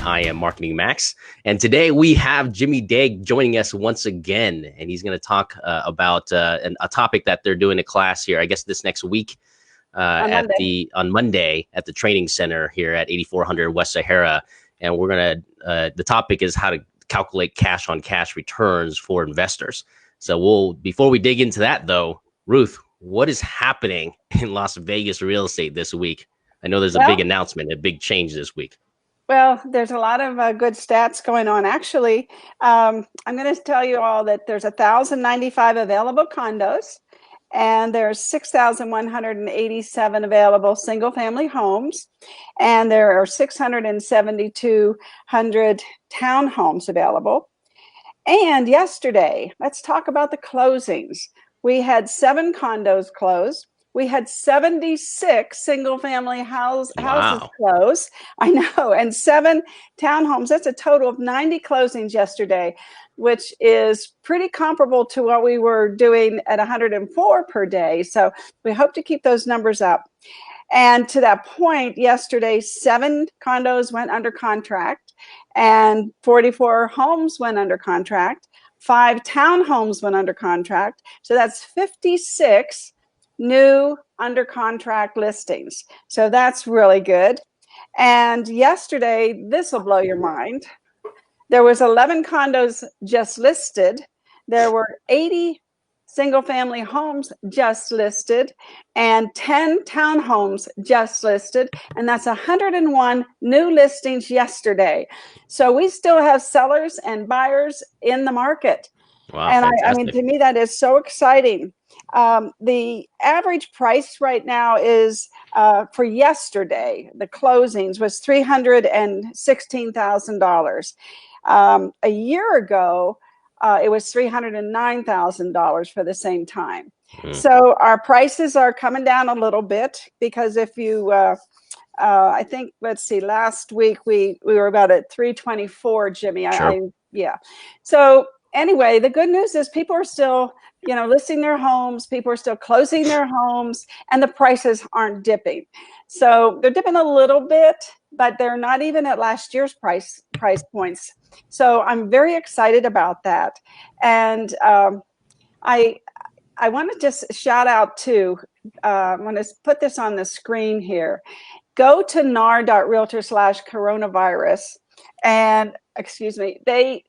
I am Marketing Max. And today we have Jimmy Dague joining us once again. And he's going to talk about a topic that they're doing a class here, I guess this next week on Monday at the training center here at 8400 West Sahara. And we're going to, the topic is how to calculate cash on cash returns for investors. So before we dig into that though, Ruth, what is happening in Las Vegas real estate this week? I know there's a big announcement, a big change this week. Well, there's a lot of good stats going on. Actually, I'm going to tell you all that there's 1,095 available condos, and there's 6,187 available single-family homes, and there are 6,700 townhomes available. And yesterday, let's talk about the closings. We had 7 condos close. We had 76 single-family houses close. I know, and 7 townhomes. That's a total of 90 closings yesterday, which is pretty comparable to what we were doing at 104 per day. So we hope to keep those numbers up. And to that point, yesterday, 7 condos went under contract, and 44 homes went under contract. 5 townhomes went under contract. So that's 56 new under contract listings. So that's really good. And yesterday, this will blow your mind. There was 11 condos just listed. There were 80 single family homes just listed and 10 townhomes just listed. And that's 101 new listings yesterday. So we still have sellers and buyers in the market. Wow, and I mean, to me, that is so exciting. The average price right now is for yesterday, the closings was $316,000. A year ago, it was $309,000 for the same time. So our prices are coming down a little bit because if you, I think, let's see, last week we were about at 324, Jimmy. Sure. Yeah. So anyway, the good news is people are still, listing their homes. People are still closing their homes, and the prices aren't dipping. So they're dipping a little bit, but they're not even at last year's price points. So I'm very excited about that. And I want to just shout out to, I'm going to put this on the screen here. Go to nar.realtor/coronavirus, and excuse me, they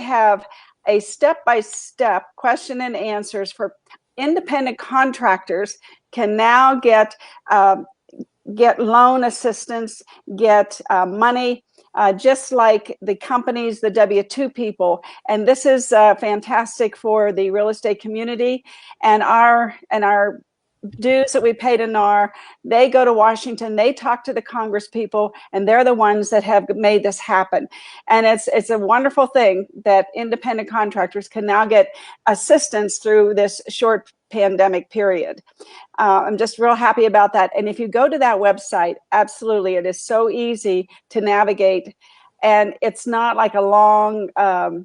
have a step-by-step question and answers for independent contractors can now get loan assistance, get money, just like the companies, the W-2 people. And this is fantastic for the real estate community, and our dues that we pay to NAR. They go to Washington, they talk to the Congress people, and they're the ones that have made this happen. And it's a wonderful thing that independent contractors can now get assistance through this short pandemic period. I'm just real happy about that. And if you go to that website, absolutely, it is so easy to navigate, and it's not like a long 3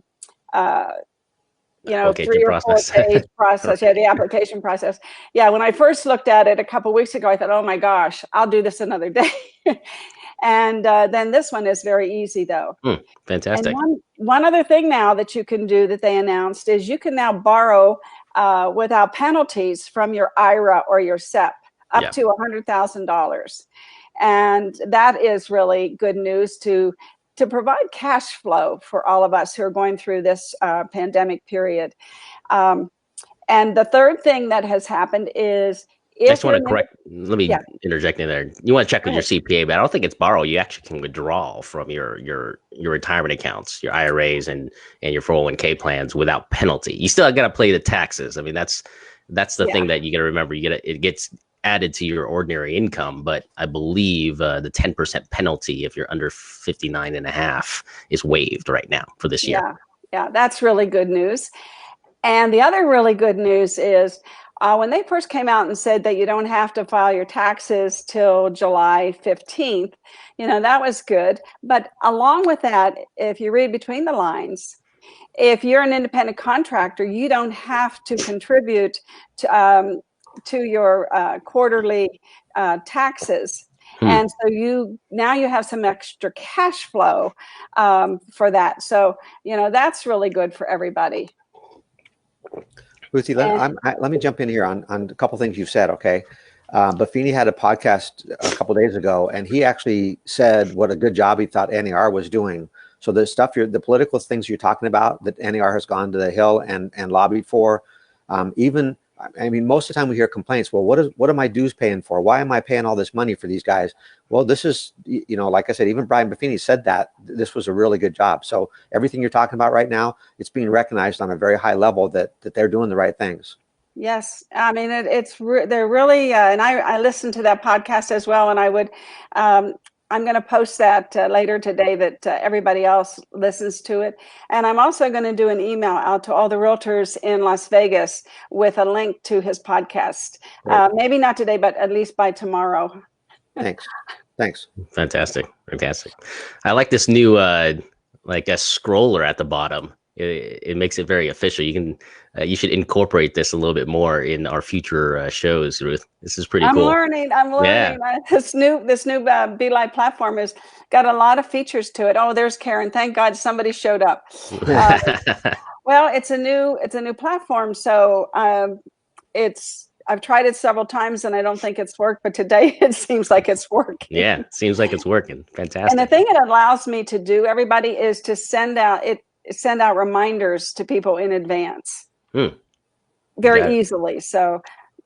or 4 page process. Yeah, the application process. Yeah, when I first looked at it a couple of weeks ago, I thought, oh my gosh, I'll do this another day. And then this one is very easy, though. Fantastic. And one other thing now that you can do that they announced is you can now borrow without penalties from your IRA or your SEP up to $100,000. And that is really good news to provide cash flow for all of us who are going through this pandemic period. And the third thing that has happened is, I just want to correct, let me interject in there. You want to check with your CPA, but I don't think it's borrow. You actually can withdraw from your retirement accounts, your IRAs and your 401k plans without penalty. You still got to pay the taxes. I mean, that's the thing that you got to remember. It gets added to your ordinary income, but I believe the 10% penalty if you're under 59 and a half is waived right now for this year. Yeah, that's really good news. And the other really good news is when they first came out and said that you don't have to file your taxes till July 15th, that was good. But along with that, if you read between the lines, if you're an independent contractor, you don't have to contribute to your quarterly taxes. And so now you have some extra cash flow for that. So, that's really good for everybody. Ruthie, let me jump in here on a couple things you've said, okay? Buffini had a podcast a couple days ago, and he actually said what a good job he thought NAR was doing. So the stuff the political things you're talking about that NAR has gone to the Hill and lobbied for, most of the time we hear complaints. Well, what are my dues paying for? Why am I paying all this money for these guys? Well, this is, like I said, even Brian Buffini said that this was a really good job. So everything you're talking about right now, it's being recognized on a very high level that they're doing the right things. Yes, I mean they're really, and I listened to that podcast as well, and I would. I'm going to post that later today that everybody else listens to it. And I'm also going to do an email out to all the realtors in Las Vegas with a link to his podcast. Maybe not today, but at least by tomorrow. Thanks. Fantastic. I like this new, like a scroller at the bottom. It makes it very official. You should incorporate this a little bit more in our future shows, Ruth. This is pretty cool. I'm learning. Yeah. This new BeLive platform has got a lot of features to it. Oh, there's Karen. Thank God somebody showed up. Well, it's a new platform, so I've tried it several times and I don't think it's worked, but today it seems like it's working. Yeah, it seems like it's working. Fantastic. And the thing it allows me to do, everybody, is to send out reminders to people in advance very easily. So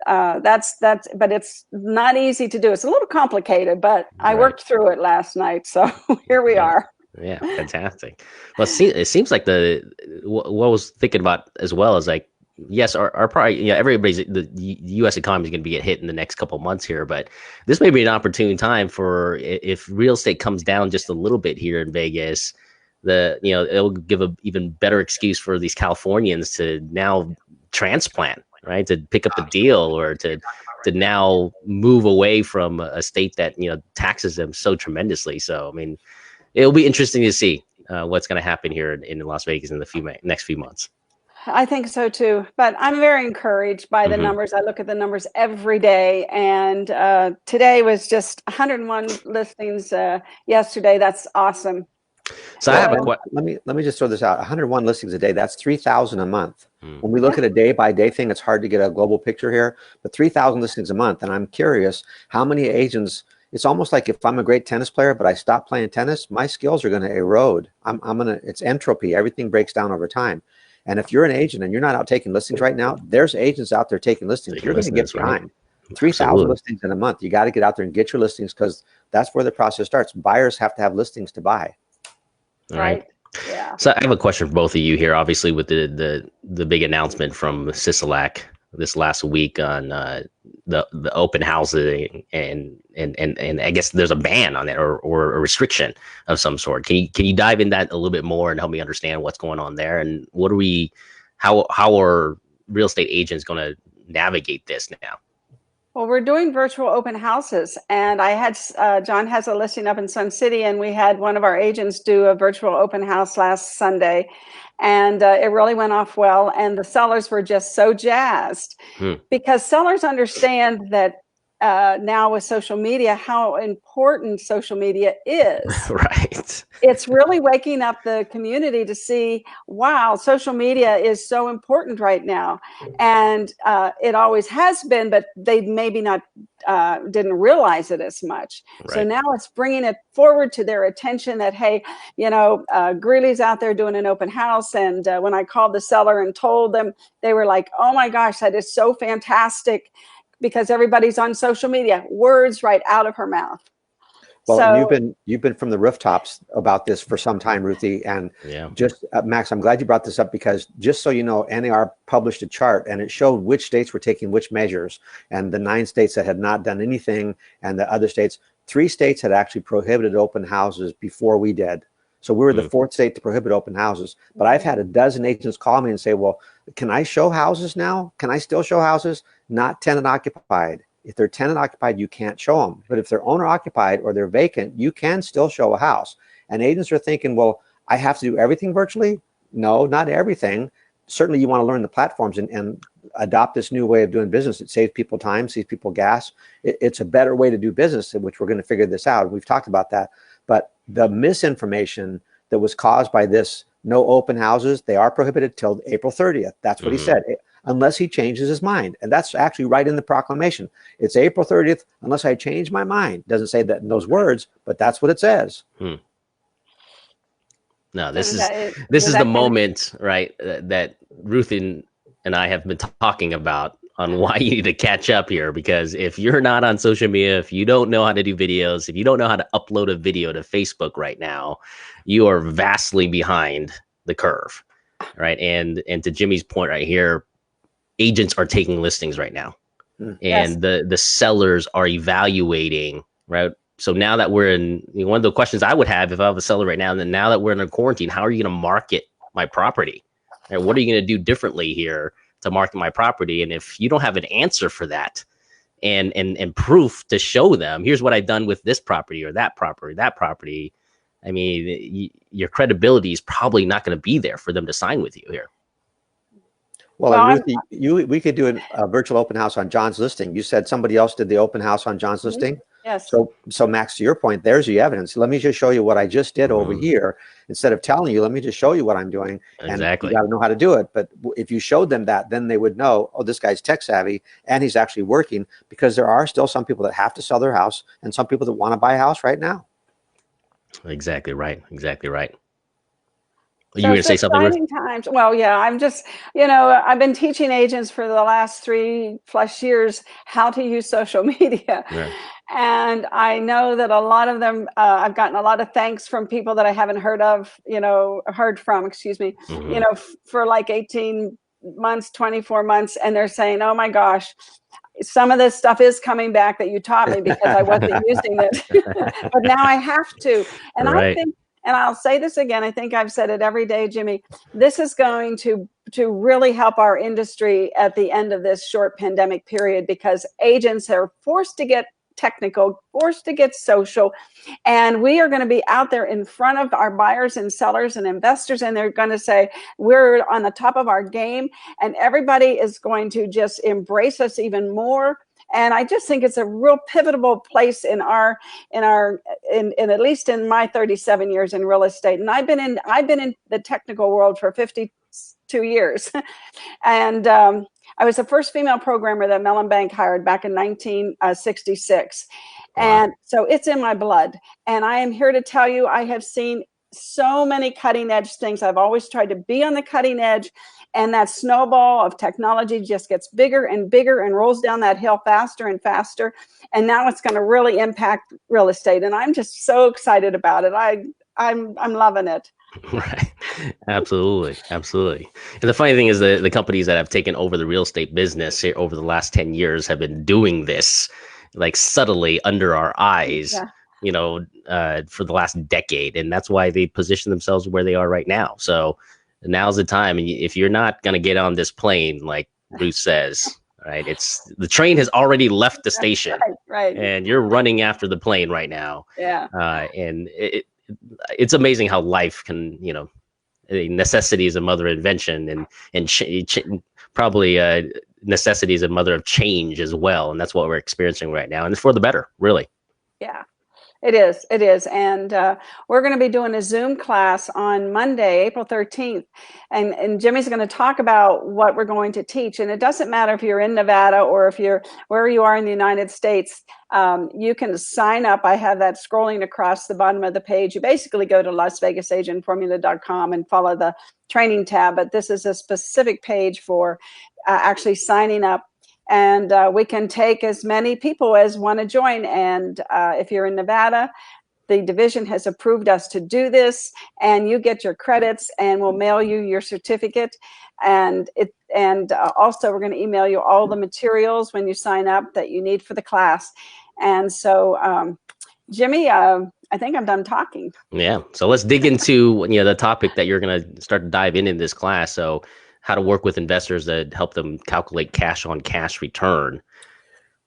but it's not easy to do. It's a little complicated, but I worked through it last night. So here we are. Yeah, fantastic. Well, it seems like what I was thinking about as well is like, yes, our probably, the U.S. economy is going to get hit in the next couple of months here, but this may be an opportune time for, if real estate comes down just a little bit here in Vegas, it'll give a even better excuse for these Californians to now transplant, right? To pick up the deal, or to now move away from a state that, taxes them so tremendously. So, I mean, it'll be interesting to see what's going to happen here in Las Vegas in the next few months. I think so too, but I'm very encouraged by the numbers. I look at the numbers every day, and today was just 101 listings yesterday. That's awesome. So I have let me just throw this out. 101 listings a day. That's 3,000 a month. When we look at a day by day thing, it's hard to get a global picture here, but 3,000 listings a month. And I'm curious how many agents. It's almost like if I'm a great tennis player, but I stop playing tennis, my skills are going to erode. It's entropy. Everything breaks down over time. And if you're an agent and you're not out taking listings right now, there's agents out there taking listings. You're going to get behind. 3,000 listings in a month. You got to get out there and get your listings, because that's where the process starts. Buyers have to have listings to buy. All right. Yeah. So I have a question for both of you here. Obviously, with the big announcement from Sisolak this last week on the open housing, and I guess there's a ban on it, or a restriction of some sort. Can you dive in that a little bit more and help me understand what's going on there, and how are real estate agents going to navigate this now? Well, we're doing virtual open houses, and I had John has a listing up in Sun City, and we had one of our agents do a virtual open house last Sunday, and it really went off well. And the sellers were just so jazzed because sellers understand that now with social media, how important social media is. Right. It's really waking up the community to see, wow, social media is so important right now. And it always has been, but they maybe not didn't realize it as much. Right. So now it's bringing it forward to their attention that, hey, Greeley's out there doing an open house. And when I called the seller and told them, they were like, oh my gosh, that is so fantastic, because everybody's on social media. Words right out of her mouth. Well, so, you've been from the rooftops about this for some time, Ruthie, and just Max, I'm glad you brought this up, because just so you know, NAR published a chart and it showed which states were taking which measures, and the 9 states that had not done anything, and the other states, 3 states had actually prohibited open houses before we did. So we were the 4th state to prohibit open houses. But I've had a dozen agents call me and say, well, can I show houses now? Can I still show houses? Not tenant occupied. If they're tenant occupied, you can't show them. But if they're owner occupied or they're vacant, you can still show a house. And agents are thinking, well, I have to do everything virtually. No, not everything. certainly you want to learn the platforms and adopt this new way of doing business. It saves people time, saves people gas. It's a better way to do business, in which we're going to figure this out. We've talked about that. But the misinformation that was caused by this no open houses, they are prohibited till April 30th. That's what he said, unless he changes his mind. And that's actually right in the proclamation. It's April 30th, unless I change my mind. Doesn't say that in those words, but that's what it says. No, this is the moment, right, that Ruth and I have been talking about on why you need to catch up here. Because if you're not on social media, if you don't know how to do videos, if you don't know how to upload a video to Facebook right now, you are vastly behind the curve, right? And to Jimmy's point right here, agents are taking listings right now, and the sellers are evaluating, right? So now that we're in, one of the questions I would have if I have a seller right now, then now that we're in a quarantine, how are you going to market my property? And what are you going to do differently here to market my property? And if you don't have an answer for that and proof to show them, here's what I've done with this property or that property, I mean, your credibility is probably not going to be there for them to sign with you here. Well, Ruthie, we could do a virtual open house on John's listing. You said somebody else did the open house on John's listing. Yes. So Max, to your point, there's the evidence. Let me just show you what I just did over here. Instead of telling you, let me just show you what I'm doing. Exactly. And you got to know how to do it. But if you showed them that, then they would know, oh, this guy's tech savvy and he's actually working, because there are still some people that have to sell their house and some people that want to buy a house right now. Exactly right. Exactly right. So you were going to say something, Ruth? Times. Well, yeah, I'm just, I've been teaching agents for the last 3+ years how to use social media. Yeah. And I know that a lot of them, I've gotten a lot of thanks from people that I haven't heard from, for like 18 months, 24 months. And they're saying, oh my gosh, some of this stuff is coming back that you taught me because I wasn't using it, but now I have to. And I think, and I'll say this again, I think I've said it every day, Jimmy, this is going to really help our industry at the end of this short pandemic period, because agents are forced to get technical, forced to get social, and we are going to be out there in front of our buyers and sellers and investors, and they're going to say we're on the top of our game, and everybody is going to just embrace us even more. And I just think it's a real pivotal place in at least in my 37 years in real estate. And I've been in the technical world for 52 years. And I was the first female programmer that Mellon Bank hired back in 1966. Wow. And so it's in my blood. And I am here to tell you, I have seen so many cutting edge things. I've always tried to be on the cutting edge. And that snowball of technology just gets bigger and bigger and rolls down that hill faster and faster. And now it's going to really impact real estate. And I'm just so excited about it. I'm loving it. Right. Absolutely. Absolutely. And the funny thing is the companies that have taken over the real estate business here over the last 10 years have been doing this like subtly under our eyes, for the last decade. And that's why they position themselves where they are right now. So now's the time. And if you're not going to get on this plane, like Ruth says, right, the train has already left the station, right, and you're running after the plane right now. Yeah. And it's amazing how life can, necessity is a mother of invention, and probably necessity is a mother of change as well. And that's what we're experiencing right now. And it's for the better, really. Yeah. It is. And we're going to be doing a Zoom class on Monday, April 13th. And Jimmy's going to talk about what we're going to teach. And it doesn't matter if you're in Nevada or if you're wherever you are in the United States, you can sign up. I have that scrolling across the bottom of the page. You basically go to LasVegasAgentFormula.com and follow the training tab. But this is a specific page for actually signing up. And we can take as many people as want to join. And if you're in Nevada, the division has approved us to do this, and you get your credits, and we'll mail you your certificate. And also we're going to email you all the materials when you sign up that you need for the class. And so, Jimmy, I think I'm done talking. Yeah. So let's dig into the topic that you're going to start to dive in this class. So, how to work with investors that help them calculate cash on cash return.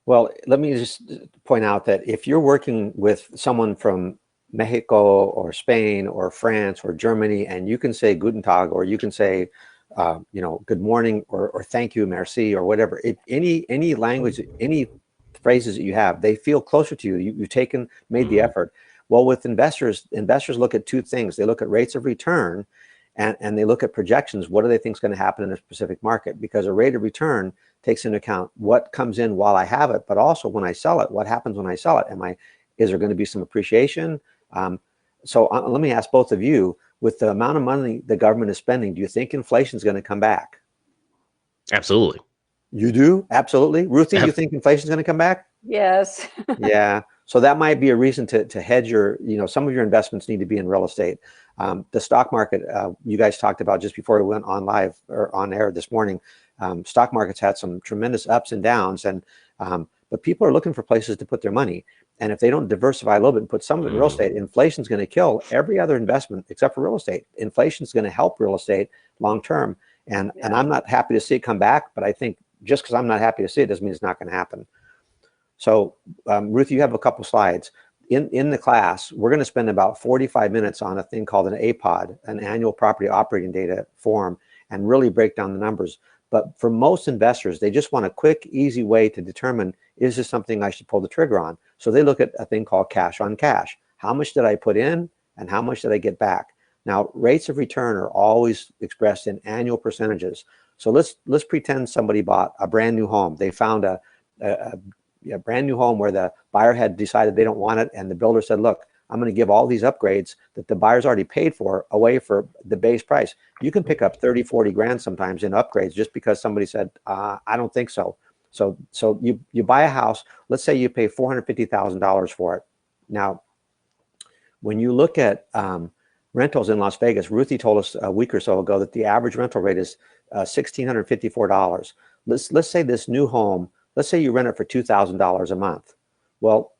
Well, let me just point out that if you're working with someone from Mexico or Spain or France or Germany, and you can say Guten Tag, or you can say you know, good morning or thank you, merci, or whatever. If any language, any phrases that you have, they feel closer to you. You've made the effort. Well, with investors look at two things. They look at rates of return, and they look at projections. What do they think is going to happen in a specific market? Because a rate of return takes into account what comes in while I have it, but also when I sell it, what happens when I sell it? Is there going to be some appreciation? So let me ask both of you, with the amount of money the government is spending, do you think inflation is going to come back? Absolutely. You do? Absolutely. Ruthie, you think inflation is going to come back? Yes. Yeah. So that might be a reason to hedge your, you know, some of your investments need to be in real estate. The stock market, you guys talked about just before we went on live or on air this morning, stock market's had some tremendous ups and downs, and but people are looking for places to put their money. And if they don't diversify a little bit and put some of it in real estate, inflation's going to kill every other investment except for real estate. Inflation's going to help real estate long term. And I'm not happy to see it come back, but I think just because I'm not happy to see it doesn't mean it's not going to happen. So Ruth, you have a couple slides. In the class, we're going to spend about 45 minutes on a thing called an APOD, an annual property operating data form, and really break down the numbers. But for most investors, they just want a quick, easy way to determine, is this something I should pull the trigger on? So they look at a thing called cash on cash. How much did I put in and how much did I get back? Now, rates of return are always expressed in annual percentages. So let's pretend somebody bought a brand new home. They found a brand new home where the buyer had decided they don't want it, and the builder said, look, I'm going to give all these upgrades that the buyer's already paid for away for the base price. You can pick up 30, 40 grand sometimes in upgrades just because somebody said, I don't think so. So you buy a house, let's say you pay $450,000 for it. Now, when you look at rentals in Las Vegas, Ruthie told us a week or so ago that the average rental rate is $1,654. Let's say this new home, let's say you rent it for $2,000 a month. Well,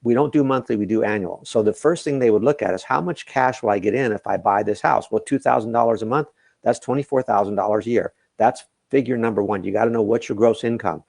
we don't do monthly, we do annual. So the first thing they would look at is, how much cash will I get in if I buy this house? Well, $2,000 a month, that's $24,000 a year. That's figure number one. You got to know what's your gross income.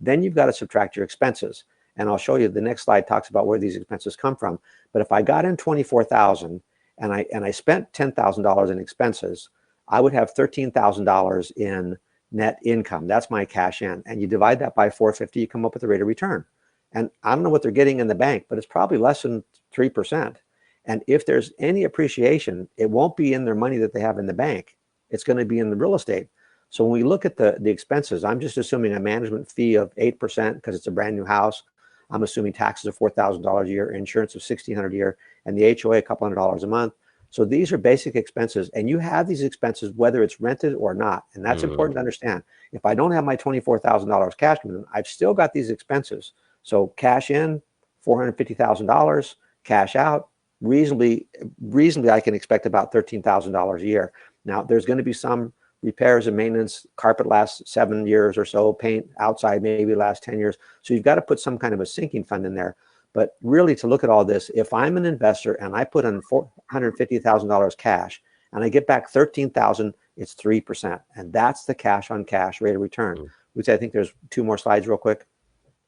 Then you've got to subtract your expenses. And I'll show you, the next slide talks about where these expenses come from. But if I got in $24,000 and I spent $10,000 in expenses, I would have $13,000 in net income. That's my cash in. And you divide that by 450, you come up with the rate of return. And I don't know what they're getting in the bank, but it's probably less than 3%. And if there's any appreciation, it won't be in their money that they have in the bank. It's going to be in the real estate. So when we look at the expenses, I'm just assuming a management fee of 8% because it's a brand new house. I'm assuming taxes of $4,000 a year, insurance of $1,600 a year, and the HOA a couple $100 a month. So these are basic expenses, and you have these expenses whether it's rented or not. And that's important to understand. If I don't have my $24,000 cash coming in, I've still got these expenses. So cash in, $450,000, cash out, reasonably I can expect about $13,000 a year. Now, there's going to be some repairs and maintenance. Carpet lasts 7 years or so, paint outside maybe lasts 10 years. So you've got to put some kind of a sinking fund in there. But really, to look at all this, if I'm an investor and I put in $450,000 cash and I get back $13,000, it's 3%. And that's the cash on cash rate of return. Which I think there's 2 more slides real quick.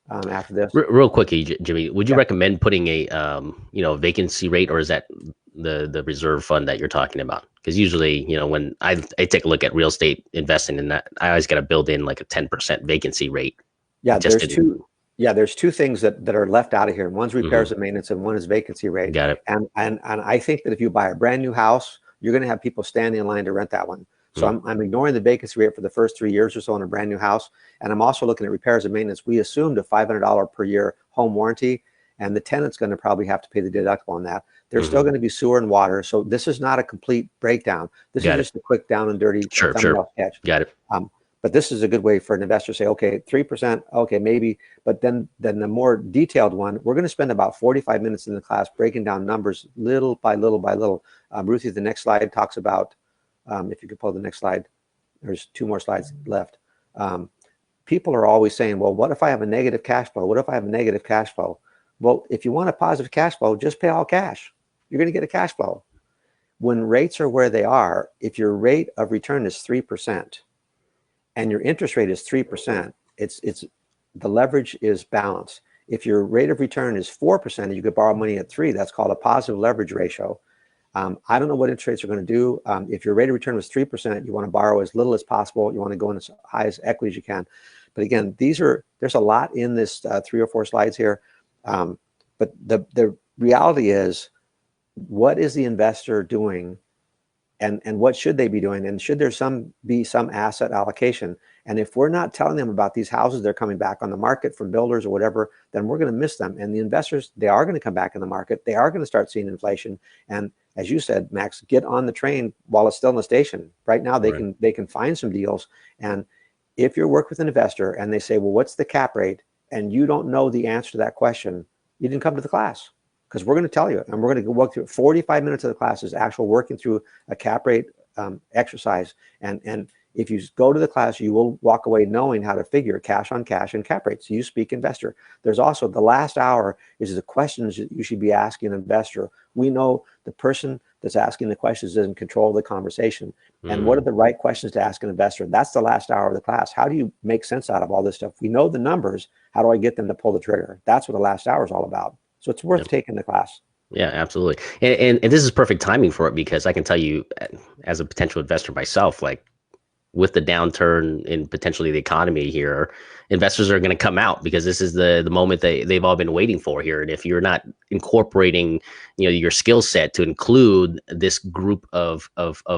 After this, real quickly, Jimmy, would you recommend putting a vacancy rate, or is that the reserve fund that you're talking about? Because usually, when I take a look at real estate investing in that, I always got to build in like a 10% vacancy rate. Yeah, there's two. Yeah, there's 2 things that are left out of here. One's repairs and maintenance, and one is vacancy rate. Got it. And I think that if you buy a brand new house, you're going to have people standing in line to rent that one. So I'm ignoring the vacancy rate for the first 3 years or so in a brand new house. And I'm also looking at repairs and maintenance. We assumed a $500 per year home warranty, and the tenant's going to probably have to pay the deductible on that. There's still going to be sewer and water. So this is not a complete breakdown. This is just a quick down and dirty thumbnail sketch. Got it. But this is a good way for an investor to say, okay, 3%, okay, maybe. But then the more detailed one, we're going to spend about 45 minutes in the class breaking down numbers little by little by little. Ruthie, the next slide talks about, if you could pull the next slide, there's 2 more slides left. People are always saying, well, what if I have a negative cash flow? What if I have a negative cash flow? Well, if you want a positive cash flow, just pay all cash. You're going to get a cash flow. When rates are where they are, if your rate of return is 3% and your interest rate is 3%, the leverage is balanced. If your rate of return is 4% and you could borrow money at 3%, that's called a positive leverage ratio. I don't know what interest rates are going to do. If your rate of return was 3%, you want to borrow as little as possible. You want to go in as high as equity as you can. But again, there's a lot in this 3 or 4 slides here. But the reality is, what is the investor doing, and what should they be doing? And should there be some asset allocation? And if we're not telling them about these houses they're coming back on the market from builders or whatever, then we're going to miss them. And the investors, they are going to come back in the market. They are going to start seeing inflation. And as you said, Max, get on the train while it's still in the station. Right now, they can find some deals. And if you're working with an investor and they say, well, what's the cap rate? And you don't know the answer to that question, you didn't come to the class, because we're going to tell you, and we're going to walk through 45 minutes of the class is actual working through a cap rate exercise. And if you go to the class, you will walk away knowing how to figure cash on cash and cap rates. You speak investor. There's also the last hour is the questions that you should be asking an investor. We know the person that's asking the questions is in control of the conversation. And what are the right questions to ask an investor? That's the last hour of the class. How do you make sense out of all this stuff? We know the numbers. How do I get them to pull the trigger? That's what the last hour is all about. So it's worth taking the class. Yeah, absolutely. And this is perfect timing for it, because I can tell you, as a potential investor myself, like, with the downturn in potentially the economy here, investors are going to come out, because this is the moment they've all been waiting for here. And if you're not incorporating, your skill set to include this group of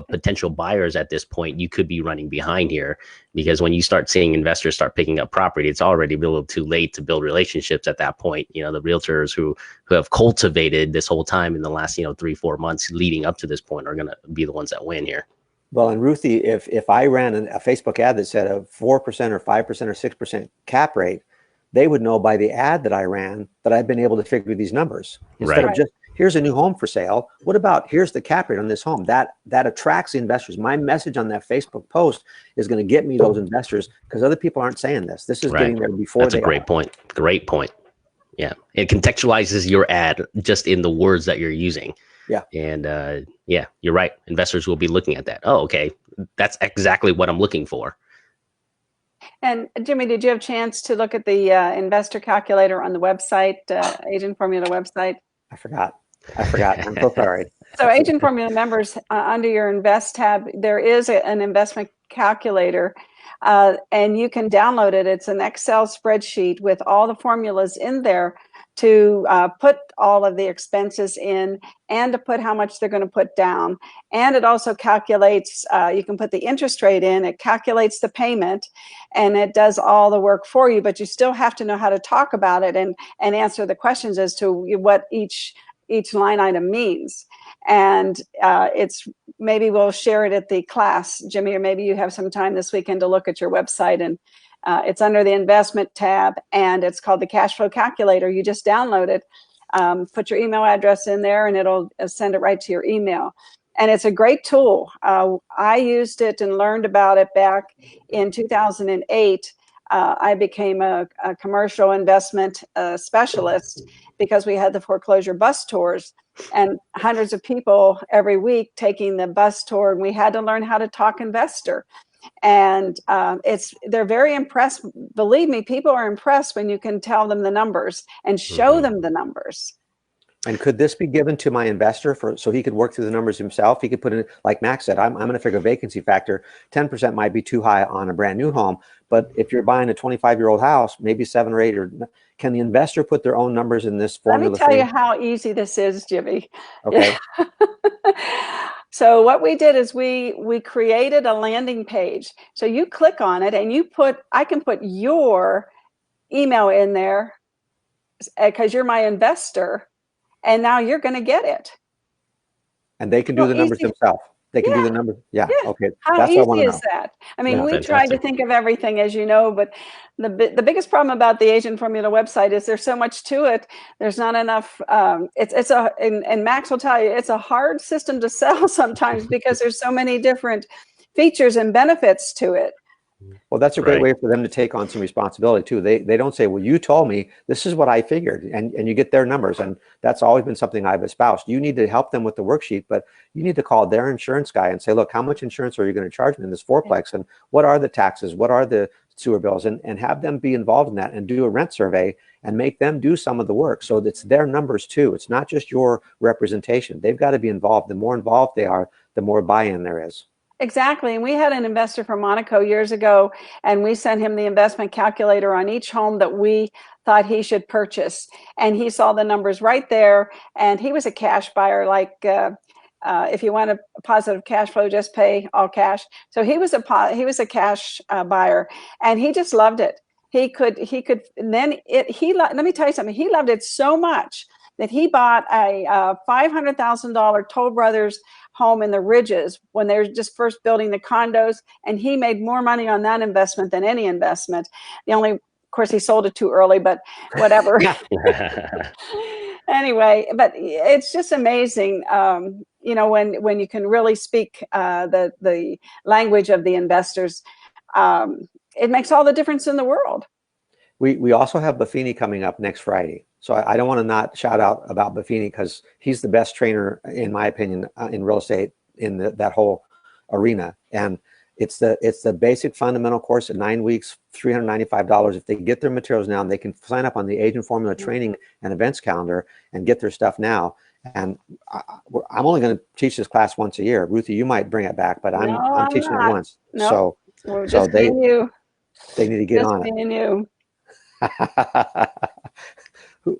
potential buyers at this point, you could be running behind here, because when you start seeing investors start picking up property, it's already a little too late to build relationships at that point. The realtors who have cultivated this whole time in the last, 3-4 months leading up to this point are going to be the ones that win here. Well, and Ruthie, if I ran a Facebook ad that said a 4% or 5% or 6% cap rate, they would know by the ad that I ran that I've been able to figure these numbers. Instead of just, here's a new home for sale. What about, here's the cap rate on this home? That attracts the investors. My message on that Facebook post is going to get me those investors, because other people aren't saying this. This is getting there before That's a great point. Great point. Yeah. It contextualizes your ad just in the words that you're using. Yeah. And yeah, you're right. Investors will be looking at that. Oh, okay. That's exactly what I'm looking for. And Jimmy, did you have a chance to look at the investor calculator on the website, Agent Formula website? I forgot. I'm so sorry. So Agent Formula members, under your Invest tab, there is an investment calculator, and you can download it. It's an Excel spreadsheet with all the formulas in there to put all of the expenses in, and to put how much they're going to put down. And it also calculates, you can put the interest rate in, it calculates the payment, and it does all the work for you, but you still have to know how to talk about it and answer the questions as to what each line item means. And maybe we'll share it at the class, Jimmy, or maybe you have some time this weekend to look at your website, and it's under the investment tab, and it's called the cash flow calculator. You just download it, put your email address in there, and it'll send it right to your email. And it's a great tool. I used it and learned about it back in 2008. I became a commercial investment specialist because we had the foreclosure bus tours, and hundreds of people every week taking the bus tour, and we had to learn how to talk investor. And they're very impressed. Believe me, people are impressed when you can tell them the numbers and show them the numbers. And could this be given to my investor so he could work through the numbers himself? He could put in, like Max said, I'm going to figure vacancy factor. 10% might be too high on a brand new home, but if you're buying a 25-year-old house, maybe 7 or 8, or can the investor put their own numbers in this formula? Let me tell you how easy this is, Jimmy. Okay. So what we did is we created a landing page. So you click on it and I can put your email in there because you're my investor, and now you're going to get it. And they can do the numbers themselves. They can do the numbers. Yeah. Okay. How easy is that? I mean, we tried to think of everything, as you know, but the biggest problem about the Agent Formula website is there's so much to it. There's not enough. And Max will tell you, it's a hard system to sell sometimes because there's so many different features and benefits to it. Well, that's a great way for them to take on some responsibility too. They don't say, well, you told me this is what I figured, and you get their numbers. And that's always been something I've espoused. You need to help them with the worksheet, but you need to call their insurance guy and say, look, how much insurance are you going to charge me in this fourplex? And what are the taxes? What are the sewer bills? And have them be involved in that and do a rent survey and make them do some of the work. So it's their numbers too. It's not just your representation. They've got to be involved. The more involved they are, the more buy-in there is. Exactly. And we had an investor from Monaco years ago, and we sent him the investment calculator on each home that we thought he should purchase. And he saw the numbers right there. And he was a cash buyer, like if you want a positive cash flow, just pay all cash. So he was a cash buyer, and he just loved it. Let me tell you something. He loved it so much that he bought a $500,000 Toll Brothers home in the Ridges when they were just first building the condos, and he made more money on that investment than any investment. Of course, he sold it too early, but whatever. Anyway, but it's just amazing, when you can really speak the language of the investors. It makes all the difference in the world. We also have Buffini coming up next Friday. So I don't want to not shout out about Buffini, because he's the best trainer, in my opinion, in real estate in that whole arena. And it's the basic fundamental course at 9 weeks, $395. If they get their materials now, and they can sign up on the Agent Formula training and events calendar and get their stuff now. And I'm only going to teach this class once a year. Ruthie, you might bring it back, but I'm teaching it once. Nope. So they need to get on it. You.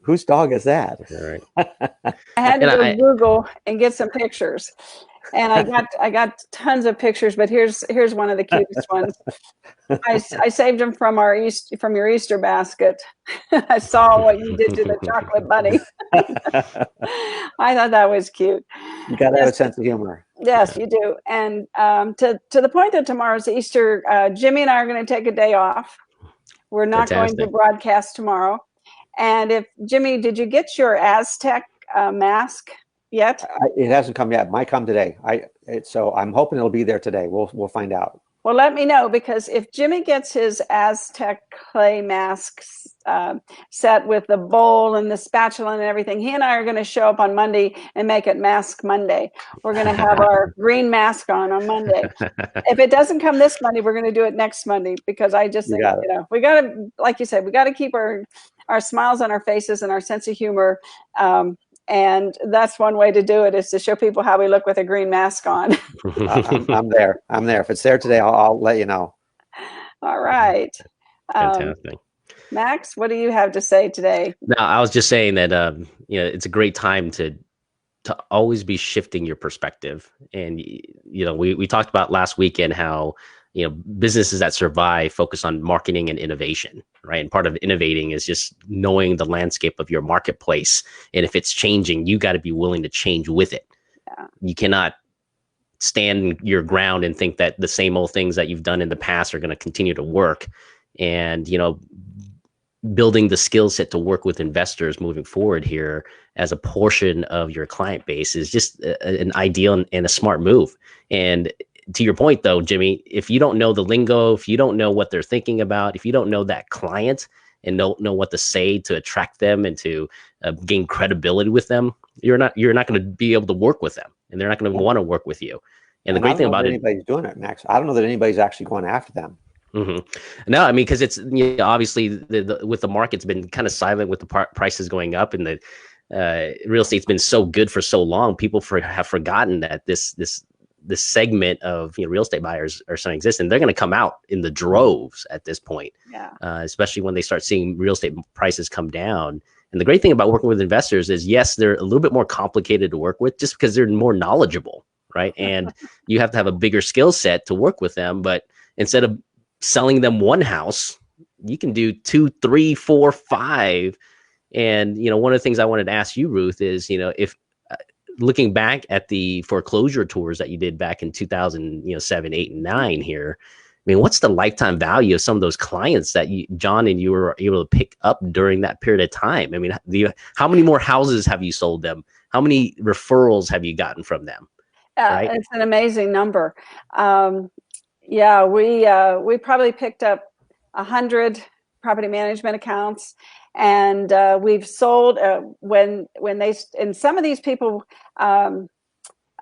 Whose dog is that? Right. I had to go Google and get some pictures, and I got tons of pictures. But here's one of the cutest ones. I saved them from your Easter basket. I saw what you did to the chocolate bunny. I thought that was cute. You got to have a sense of humor. Yes, you do. And to the point that tomorrow's Easter, Jimmy and I are going to take a day off. We're not going to broadcast tomorrow. And Jimmy, did you get your Aztec mask yet? It hasn't come yet. It might come today. So I'm hoping it'll be there today. We'll find out. Well, let me know, because if Jimmy gets his Aztec clay masks set with the bowl and the spatula and everything, he and I are going to show up on Monday and make it Mask Monday. We're going to have our green mask on Monday. If it doesn't come this Monday, we're going to do it next Monday, because I just think, we got to, like you said, we got to keep our smiles on our faces and our sense of humor. And that's one way to do it, is to show people how we look with a green mask on. I'm there. If it's there today, I'll let you know. All right. Fantastic. Max, what do you have to say today? No, I was just saying that it's a great time to always be shifting your perspective. And we talked about last weekend how businesses that survive focus on marketing and innovation, right? And part of innovating is just knowing the landscape of your marketplace. And if it's changing, you got to be willing to change with it. Yeah. You cannot stand your ground and think that the same old things that you've done in the past are going to continue to work. And, building the skill set to work with investors moving forward here as a portion of your client base is just an ideal and a smart move. And to your point, though, Jimmy, if you don't know the lingo, if you don't know what they're thinking about, if you don't know that client and don't know what to say to attract them and to gain credibility with them, you're not going to be able to work with them, and they're not going to want to work with you. And the great thing about it, anybody's doing it, Max. I don't know that anybody's actually going after them. Mm-hmm. No, I mean, because it's obviously with the market's been kind of silent with the prices going up, and the real estate's been so good for so long. People have forgotten that this segment of real estate buyers are starting to exist, and they're going to come out in the droves at this point. Yeah. Especially when they start seeing real estate prices come down. And the great thing about working with investors is, yes, they're a little bit more complicated to work with, just because they're more knowledgeable, right? And you have to have a bigger skill set to work with them. But instead of selling them one house, you can do 2, 3, 4, 5. And one of the things I wanted to ask you, Ruth, is if looking back at the foreclosure tours that you did back in 2007, 8, and 9 here, I mean, what's the lifetime value of some of those clients that John and you were able to pick up during that period of time? I mean, how many more houses have you sold them? How many referrals have you gotten from them? Right? It's an amazing number. Yeah, we probably picked up 100 property management accounts, and we've sold when they, and some of these people have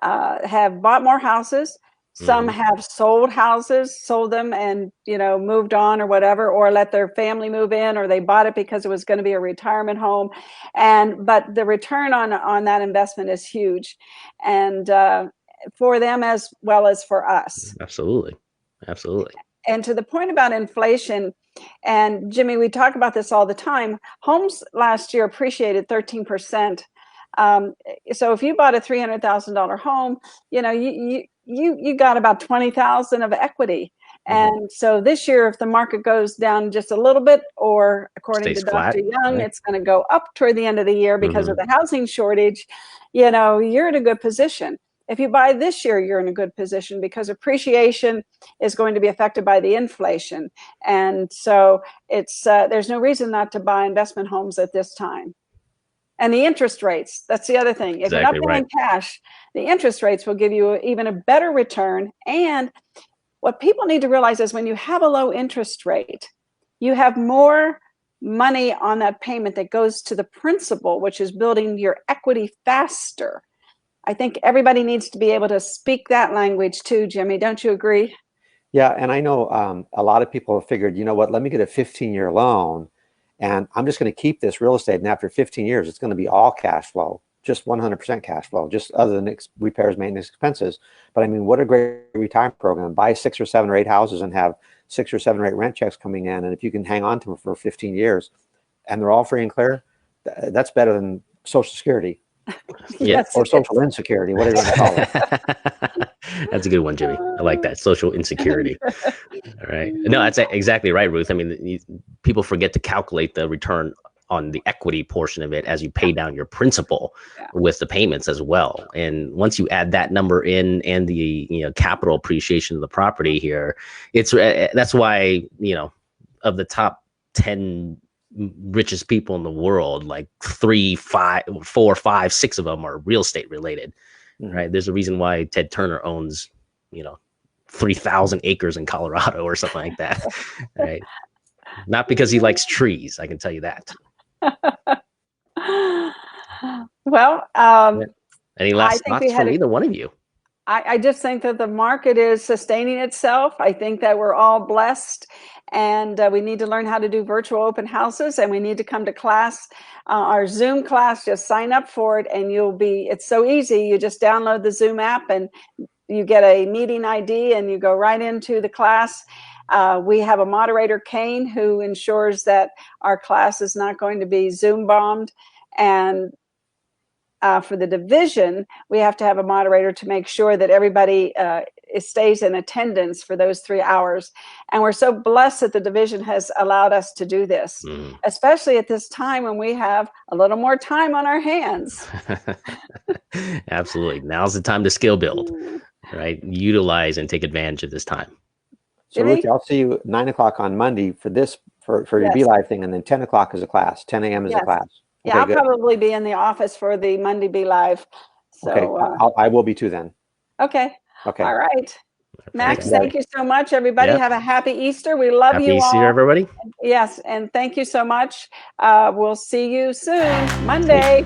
bought more houses. Some have sold houses, sold them and, you know, moved on or whatever, or let their family move in, or they bought it because it was going to be a retirement home. But the return on that investment is huge. And for them as well as for us. Absolutely. Absolutely. And to the point about inflation, and Jimmy, we talk about this all the time. Homes last year appreciated 13%. So if you bought a $300,000 home, you know, you got about 20,000 of equity. And so this year, if the market goes down just a little bit, or according to Dr. Young, it's going to go up toward the end of the year because of the housing shortage, you know, you're in a good position. If you buy this year, you're in a good position because appreciation is going to be affected by the inflation. And so it's there's no reason not to buy investment homes at this time. And the interest rates, that's the other thing. If you're not paying cash, the interest rates will give you even a better return. And what people need to realize is when you have a low interest rate, you have more money on that payment that goes to the principal, which is building your equity faster. I think everybody needs to be able to speak that language too, Jimmy. Don't you agree? Yeah, and I know a lot of people have figured, you know what, let me get a 15-year loan, and I'm just going to keep this real estate. And after 15 years, it's going to be all cash flow, just 100% cash flow, just other than repairs, maintenance, expenses. But I mean, what a great retirement program. Buy 6 or 7 or 8 houses and have 6 or 7 or 8 rent checks coming in. And if you can hang on to them for 15 years and they're all free and clear, that's better than Social Security. Yes. Or social insecurity, whatever you want to call it. That's a good one, Jimmy. I like that. Social insecurity. All right. No, that's exactly right, Ruth. I mean, people forget to calculate the return on the equity portion of it as you pay down your principal with the payments as well. And once you add that number in and the, you know, capital appreciation of the property here, that's why, you know, of the top 10 richest people in the world, like 3, 5, 4, 5, 6 of them are real estate related, right? There's a reason why Ted Turner owns, you know, 3,000 acres in Colorado or something like that, right? Not because he likes trees, I can tell you that. Well, any last thoughts from either one of you? I just think that the market is sustaining itself. I think that we're all blessed, and we need to learn how to do virtual open houses, and we need to come to class, our Zoom class. Just sign up for it, and it's so easy. You just download the Zoom app and you get a meeting ID and you go right into the class. We have a moderator, Kane, who ensures that our class is not going to be Zoom bombed. And for the division, we have to have a moderator to make sure that everybody stays in attendance for those 3 hours. And we're so blessed that the division has allowed us to do this, especially at this time when we have a little more time on our hands. Absolutely. Now's the time to skill build, right? Utilize and take advantage of this time. So Ruthie, I'll see you 9 o'clock on Monday for your Be Live thing, and then 10 o'clock is a class, 10 a.m. is a class. Yeah, I'll probably be in the office for the Monday Be Live. So okay, I will be too then. Okay. Okay. All right. Max, thank you so much, everybody. Have a happy Easter. We love you all. Happy Easter, everybody. Yes, and thank you so much. We'll see you soon, Monday.